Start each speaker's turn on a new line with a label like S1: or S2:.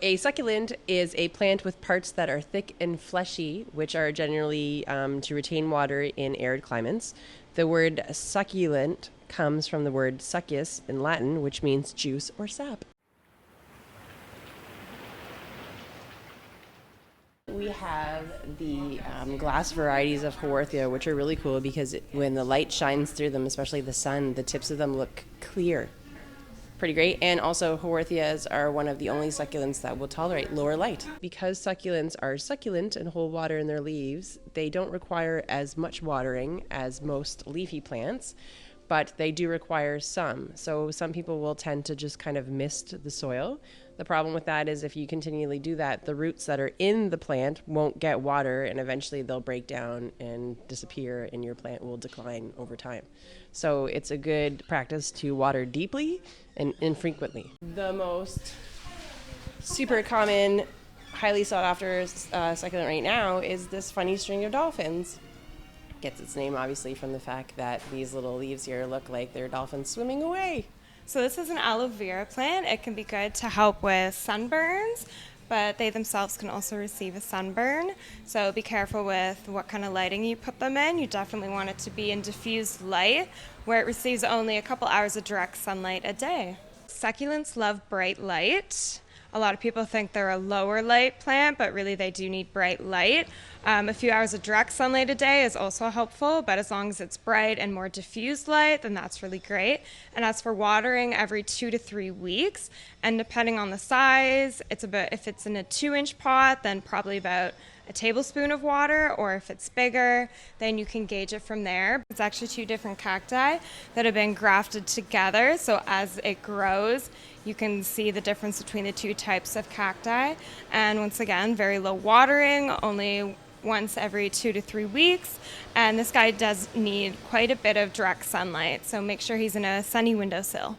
S1: A succulent is a plant with parts that are thick and fleshy, which are generally to retain water in arid climates. The word succulent comes from the word succus in Latin, which means juice or sap. We have the glass varieties of Haworthia, which are really cool because when the light shines through them, especially the sun, the tips of them look clear. Pretty great. And also, Haworthias are one of the only succulents that will tolerate lower light. Because succulents are succulent and hold water in their leaves, they don't require as much watering as most leafy plants, but they do require some. So some people will tend to just kind of mist the soil. The problem with that is if you continually do that, the roots that are in the plant won't get water and eventually they'll break down and disappear and your plant will decline over time. So it's a good practice to water deeply and infrequently. The most super common, highly sought after succulent right now is this funny string of dolphins. Gets its name obviously from the fact that these little leaves here look like they're dolphins swimming away.
S2: So this is an aloe vera plant. It can be good to help with sunburns, but they themselves can also receive a sunburn. So be careful with what kind of lighting you put them in. You definitely want it to be in diffused light where it receives only a couple hours of direct sunlight a day. Succulents love bright light. A lot of people think they're a lower light plant, but really they do need bright light. A few hours of direct sunlight a day is also helpful, but as long as it's bright and more diffused light, then that's really great. And as for watering, every 2 to 3 weeks, and depending on the size, if it's in a 2-inch pot, then probably about a tablespoon of water, or if it's bigger, then you can gauge it from there. It's actually 2 different cacti that have been grafted together, so as it grows, you can see the difference between the 2 types of cacti. And once again, very low watering, only once every 2 to 3 weeks. And this guy does need quite a bit of direct sunlight, so make sure he's in a sunny windowsill.